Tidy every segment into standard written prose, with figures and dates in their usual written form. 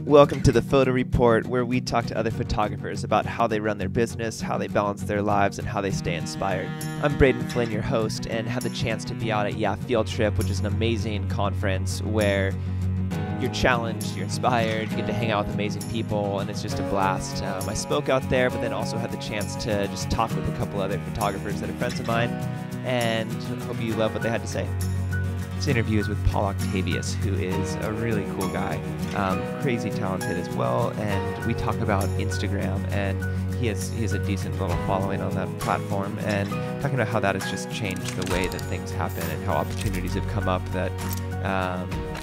Welcome to the Photo Report, where we talk to other photographers about how they run their business, how they balance their lives, and how they stay inspired. I'm Braden Flynn, your host, and had the chance to be out at Field Trip, which is an amazing conference where you're challenged, you're inspired, you get to hang out with amazing people, and it's just a blast. I spoke out there, but then also had the chance to just talk with a couple other photographers that are friends of mine, and hope you love what they had to say. This interview is with Paul Octavious, who is a really cool guy, crazy talented as well, and we talk about Instagram, and he has a decent little following on that platform, and talking about how that has just changed the way that things happen and how opportunities have come up that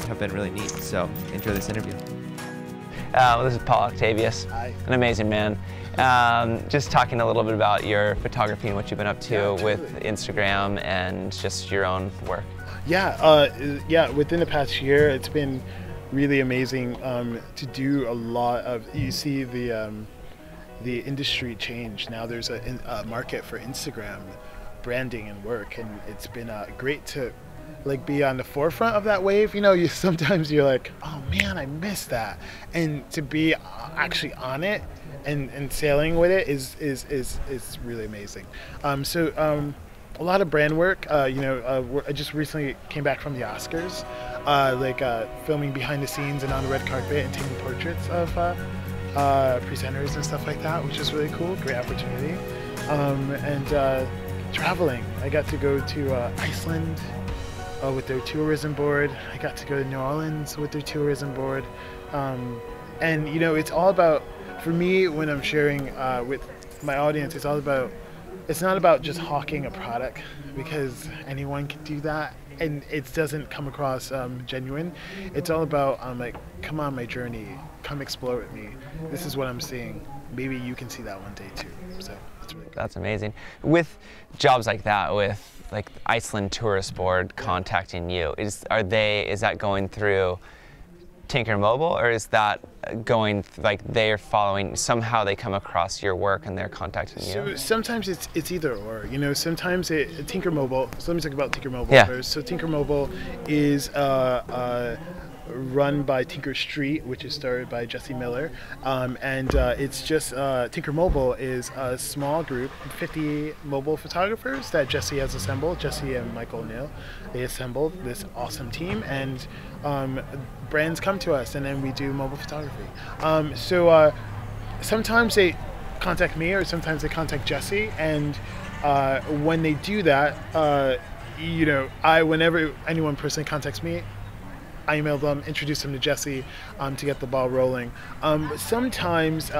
have been really neat. So enjoy this interview. This is Paul Octavious. Hi. An amazing man. Just talking a little bit about your photography and what you've been up to with Instagram and just your own work. Yeah, within the past year, it's been really amazing to do a lot of. You see the industry change. Now there's a market for Instagram branding and work, and it's been great to be on the forefront of that wave. You know, sometimes you're like, oh man, I missed that, and to be actually on it and sailing with it is really amazing. A lot of brand work. I just recently came back from the Oscars, filming behind the scenes and on the red carpet and taking portraits of presenters and stuff like that, which is really cool. Great opportunity. Traveling. I got to go to Iceland with their tourism board. I got to go to New Orleans with their tourism board. And you know, it's all about, for me, when I'm sharing with my audience, it's not about just hawking a product, because anyone can do that and it doesn't come across genuine. It's all about come on my journey, come explore with me. This is what I'm seeing. Maybe you can see that one day too. So that's really cool. That's amazing. With jobs like that, with like Iceland Tourist Board contacting you, is that going through Tinker Mobile, or is that going they're following, somehow they come across your work and they're contacting you? So sometimes it's either or. You know, sometimes Tinker Mobile. So let me talk about Tinker Mobile first. So Tinker Mobile is run by Tinker Street, which is started by Jesse Miller, and it's just Tinker Mobile is a small group, 50 mobile photographers that Jesse has assembled. Jesse and Michael O'Neill, they assembled this awesome team, and brands come to us, and then we do mobile photography. Sometimes they contact me, or sometimes they contact Jesse, and when they do that, whenever anyone personally contacts me, I email them, introduce them to Jesse to get the ball rolling. But sometimes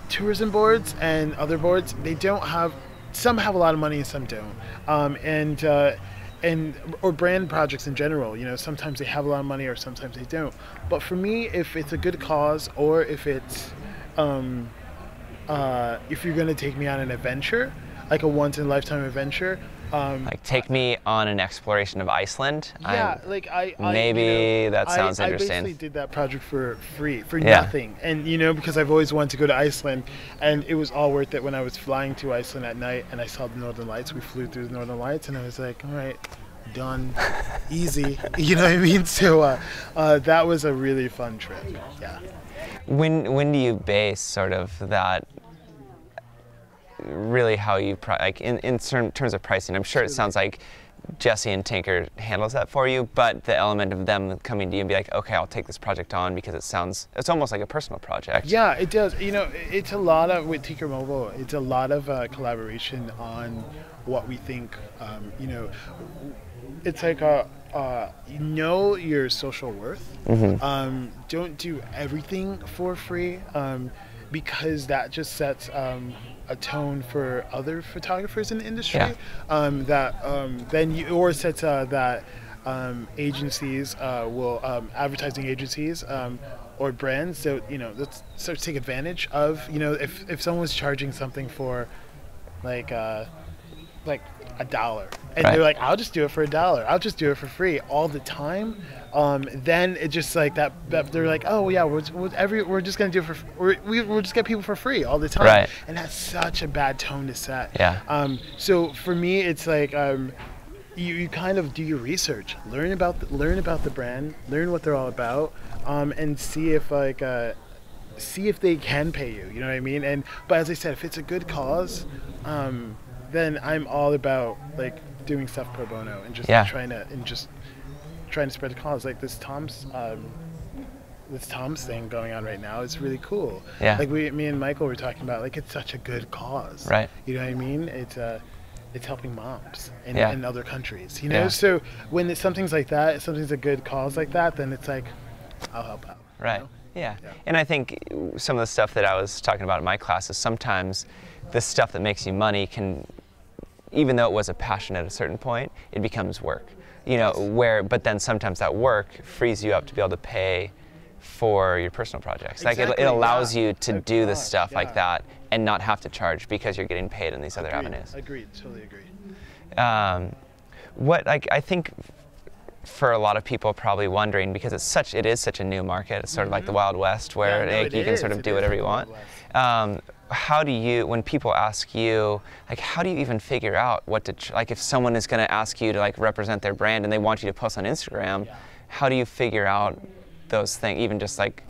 tourism boards and other boards, some have a lot of money and some don't. Or brand projects in general, you know, sometimes they have a lot of money or sometimes they don't. But for me, if it's a good cause, or if it's if you're going to take me on an adventure, like a once-in-a-lifetime adventure, take me on an exploration of Iceland. Yeah, that sounds interesting. I basically did that project for free, for nothing, and because I've always wanted to go to Iceland, and it was all worth it when I was flying to Iceland at night and I saw the Northern Lights. We flew through the Northern Lights, and I was like, all right, done, easy. You know what I mean? So that was a really fun trip. Yeah. When do you base sort of that? Really, how you in terms of pricing? I'm sure it sounds like Jesse and Tinker handles that for you, but the element of them coming to you and be like, okay, I'll take this project on, because it's almost like a personal project. Yeah, it does. It's a lot of, with Tinker Mobile, it's a lot of collaboration on what we think. It's like know your social worth. Mm-hmm. Don't do everything for free, because that just sets a tone for other photographers in the industry. That agencies advertising agencies or brands, so let's start to take advantage of, if someone's charging something for like $1, and they're like, I'll just do it for $1, I'll just do it for free all the time, then it just like that they're like, oh yeah, we're just gonna do it for, we'll just get people for free all the time, and that's such a bad tone to set. So for me, it's like you kind of do your research, learn about the brand, learn what they're all about, and see if they can pay you. You know what I mean? But as I said, if it's a good cause, then I'm all about like doing stuff pro bono and just trying to spread the cause. Like this Tom's thing going on right now is really cool. Yeah. Like me and Michael were talking about, like, it's such a good cause. Right. You know what I mean? It's helping moms in other countries. You know. Yeah. So when something's like that, if something's a good cause like that, then it's like, I'll help out. Right. You know? Yeah. And I think some of the stuff that I was talking about in my class is sometimes the stuff that makes you money can, even though it was a passion at a certain point, it becomes work. You know, but then sometimes that work frees you up to be able to pay for your personal projects. Like it allows you to do the stuff like that and not have to charge because you're getting paid in these other avenues. Agreed. Totally agree. I think for a lot of people probably wondering, because it is such a new market, it's sort of like the Wild West where you can sort of do whatever you want. How do you, when people ask you, like, how do you even figure out what to, like, if someone is going to ask you to like represent their brand and they want you to post on Instagram, how do you figure out those things, even just like?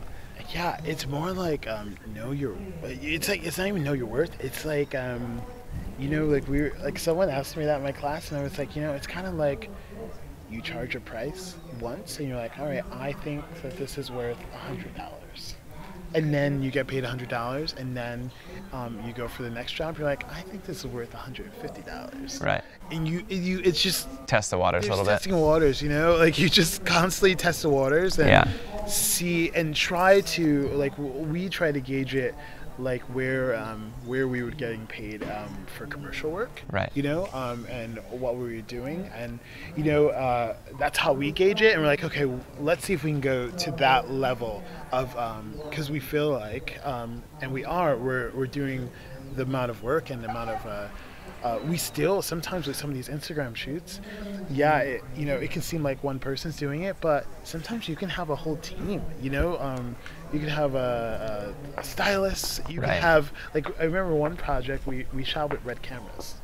Yeah, it's more like it's not even know your worth. It's like like someone asked me that in my class, and I was like, it's kind of like you charge a price once, and you're like, all right, I think that this is worth $100. And then you get paid $100, and then you go for the next job. You're like, I think this is worth $150. Right. And it's just test the waters a little bit. Testing the waters, like you just constantly test the waters and see and try to we try to gauge it like where we were getting paid for commercial work, right? And what we were doing, and that's how we gauge it. And we're like, okay, let's see if we can go to that level of because we feel like and we're doing the amount of work and the amount of we still sometimes with some of these Instagram shoots, it can seem like one person's doing it, but sometimes you can have a whole team. You can have a stylist. You can have I remember one project we shot with red cameras.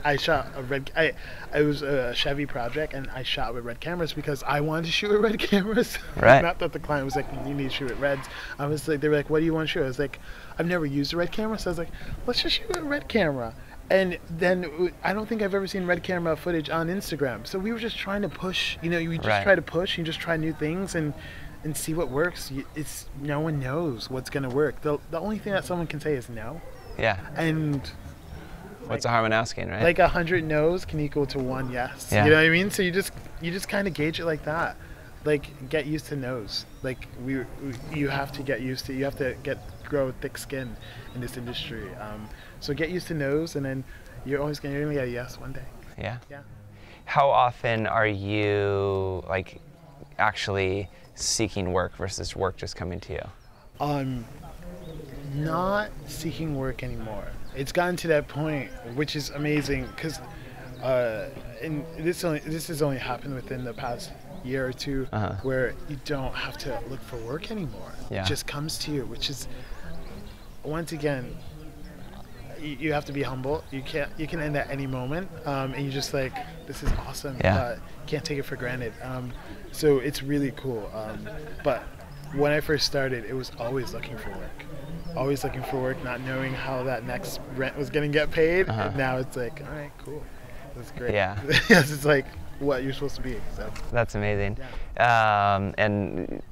I shot it was a Chevy project, and I shot with red cameras because I wanted to shoot with red cameras. Right. Not that the client was like, you need to shoot with reds. I was like, they were like, what do you want to shoot? I was like, I've never used a red camera, so I was like, let's just shoot with a red camera. And then I don't think I've ever seen red camera footage on Instagram. So we were just trying to push, we just try to push and just try new things and see what works. It's no one knows what's going to work. The only thing that someone can say is no. Yeah. And what's the harm in asking, right? Like 100 no's can equal to 1 yes. Yeah. You know what I mean? So you just kind of gauge it like that. Like, get used to no's. Like you have to get used to. You have to grow thick skin in this industry. So get used to no's, and then you're gonna get a yes one day. Yeah. Yeah. How often are you actually seeking work versus work just coming to you? Not seeking work anymore. It's gotten to that point, which is amazing, because and this has only happened within the past year or two, where you don't have to look for work anymore. Yeah. It just comes to you, which is, once again, you have to be humble. You can end at any moment, and you're just like, this is awesome. Yeah. Can't take it for granted. So it's really cool. But when I first started, it was always looking for work, not knowing how that next rent was gonna get paid. And now it's like, all right, cool, that's great. Yeah. It's like what you're supposed to be. So that's amazing. Yeah. And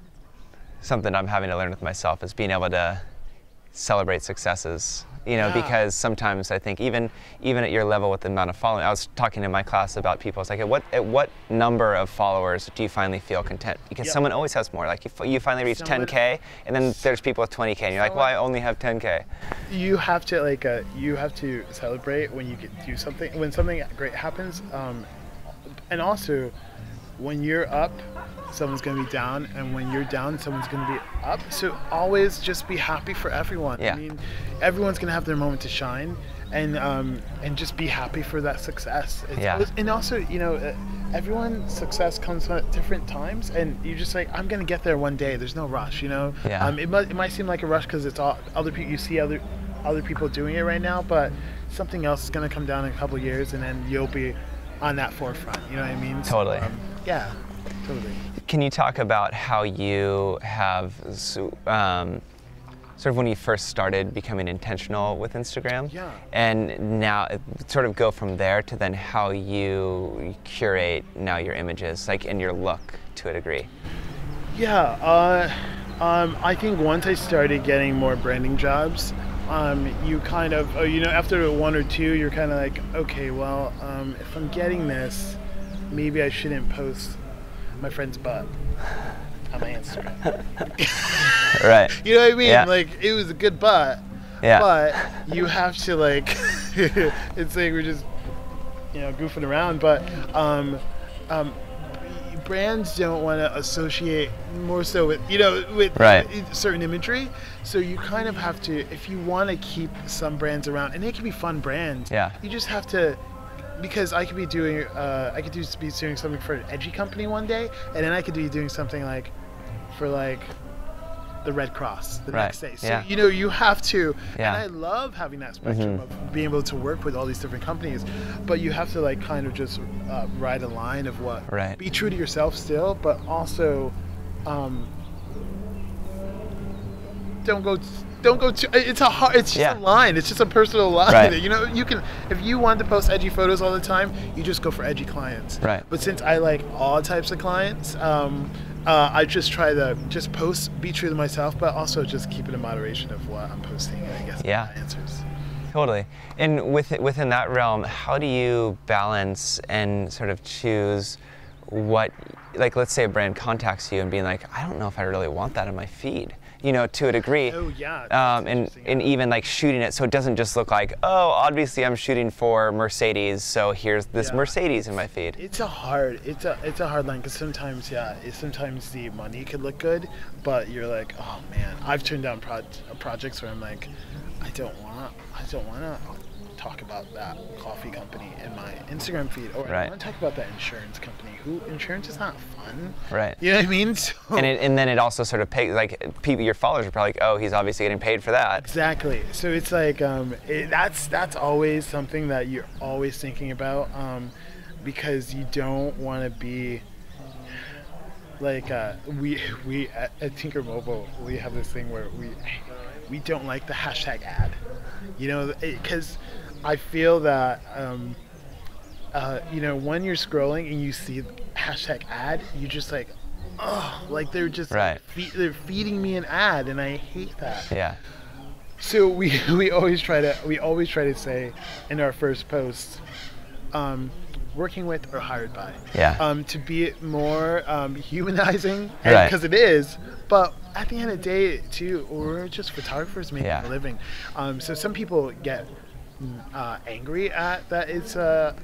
something I'm having to learn with myself is being able to celebrate successes. Because sometimes I think even at your level with the amount of following, I was talking in my class about people. It's like, at what number of followers do you finally feel content? Because someone always has more. Like you finally reach 10K, and then there's people with 20K, and you're like, well, I only have 10K. You have to you have to celebrate when you do something, when something great happens, and also when you're up, someone's going to be down, and when you're down, someone's going to be up. So always just be happy for everyone. Yeah. I mean, everyone's going to have their moment to shine, and just be happy for that success. And also, everyone's success comes at different times, and you're just like, I'm going to get there one day. There's no rush, Yeah. It might seem like a rush because it's all other people. You see other people doing it right now, but something else is going to come down in a couple of years, and then you'll be on that forefront. You know what I mean? Totally. So, yeah, totally. Can you talk about how you have sort of when you first started becoming intentional with Instagram? Yeah. And now sort of go from there to then how you curate now your images, like in your look to a degree. Yeah, I think once I started getting more branding jobs, you kind of, after one or two, you're kind of like, okay, well, if I'm getting this, maybe I shouldn't post my friend's butt on my Instagram. Right. You know what I mean? Yeah. Like, it was a good butt, Yeah. but you have to, like, it's like we're just, goofing around, but brands don't want to associate more so with, with Right. certain imagery. So you kind of have to, if you want to keep some brands around, and they can be fun brands, you just have to, because I could be doing, be doing something for an edgy company one day, and then I could be doing something like, for like, the Red Cross the next day. So, you have to, and I love having that spectrum of being able to work with all these different companies, but you have to like kind of just ride a line of what, be true to yourself still, but also don't go too, it's just a line, it's just a personal line. You can, if you want to post edgy photos all the time, you just go for edgy clients. But since I like all types of clients, I just try to just post, be true to myself, but also just keep it in moderation of what I'm posting, and I guess that answers. Totally. And within that realm, how do you balance and sort of choose what, like, let's say a brand contacts you and being like, I don't know if I really want that in my feed, to a degree. Oh yeah. And even like shooting it so it doesn't just look like, oh, obviously I'm shooting for Mercedes, so here's this Mercedes in my feed. It's a hard line, because sometimes the money could look good, but you're like, oh man, I've turned down projects where I'm like, I don't want to talk about that coffee company in my Instagram feed, or I don't want to talk about that insurance company. Insurance is not fun. You know what I mean? So, and then it also sort of pays, like, your followers are probably like, oh, he's obviously getting paid for that. Exactly. So it's like that's always something that you're always thinking about, because you don't want to be like we at Tinker Mobile, we have this thing where we don't like the hashtag ad, because I feel that when you're scrolling and you see hashtag ad, you just like, oh, like they're just they're feeding me an ad, and I hate that. So we always try to say in our first post, working with or hired by, to be it more humanizing, because it is, but at the end of the day too, we're just photographers making a living. So some people get angry at that it's a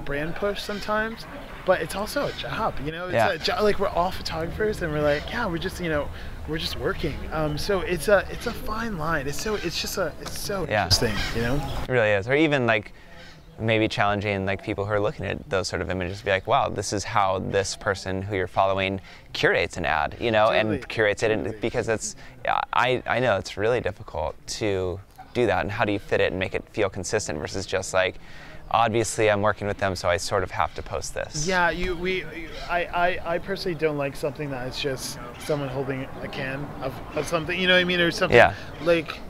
brand push sometimes, but it's also a job, it's a job. Like, we're all photographers, and we're like, we're just working. So it's a fine line. It's so interesting, It really is. Or even like maybe challenging like people who are looking at those sort of images to be like, wow, this is how this person who you're following curates an ad, and curates it, and because it's, I know it's really difficult to do that, and how do you fit it and make it feel consistent versus just like, obviously I'm working with them, so I sort of have to post this. I personally don't like something that is just someone holding a can of something, or something like,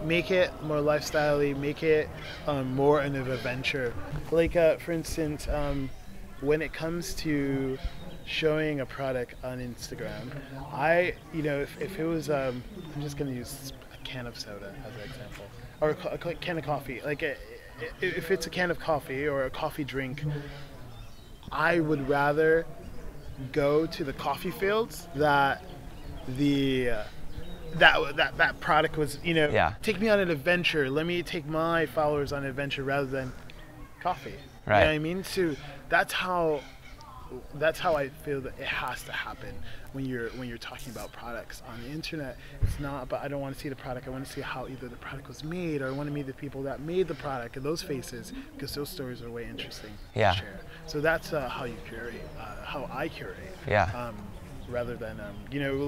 make it more lifestyle-y, make it more an adventure. Like, for instance, when it comes to showing a product on Instagram, if it was, I'm just going to use a can of soda as an example, or a can of coffee. Like, if it's a can of coffee or a coffee drink, I would rather go to the coffee fields that that product was, take me on an adventure. Let me take my followers on an adventure rather than coffee. You know what I mean? So that's how I feel that it has to happen when you're talking about products on the internet. It's not, but I don't want to see the product. I want to see how either the product was made, or I want to meet the people that made the product and those faces, because those stories are way interesting to share. So that's how you curate, how I curate. Rather than,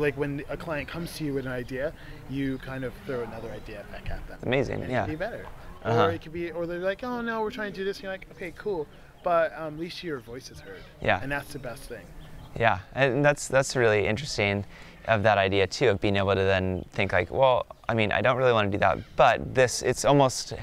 like when a client comes to you with an idea, you kind of throw another idea back at them. Amazing, and it can be better. Or it could be, or they're like, oh no, we're trying to do this. And you're like, okay, cool. but at least your voice is heard. Yeah. And that's the best thing. Yeah, and that's really interesting of that idea too, of being able to then think like, well, I mean, I don't really want to do that, but it's almost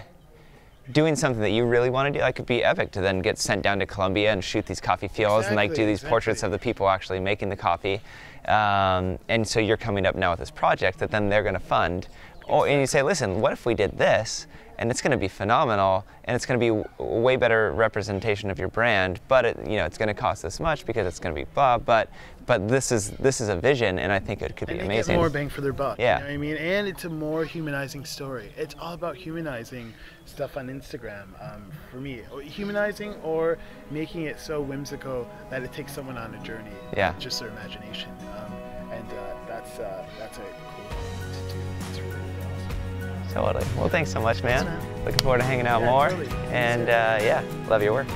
doing something that you really want to do. Like, could be epic to then get sent down to Colombia and shoot these coffee fields and like do these portraits of the people actually making the coffee. And so you're coming up now with this project that then they're going to fund. Oh, and you say, listen, what if we did this? And it's going to be phenomenal, and it's going to be a way better representation of your brand. But it's going to cost this much because it's going to be blah. But this is a vision, and I think it could be amazing. And they get more bang for their buck. Yeah. You know what I mean? And it's a more humanizing story. It's all about humanizing stuff on Instagram. For me, humanizing or making it so whimsical that it takes someone on a journey. Yeah. Just their imagination. And that's a cool thing to do. It's really, really awesome. Totally. Well, thanks so much, man. Thanks, man. Looking forward to hanging out Yeah, more. totally. And yeah, love your work.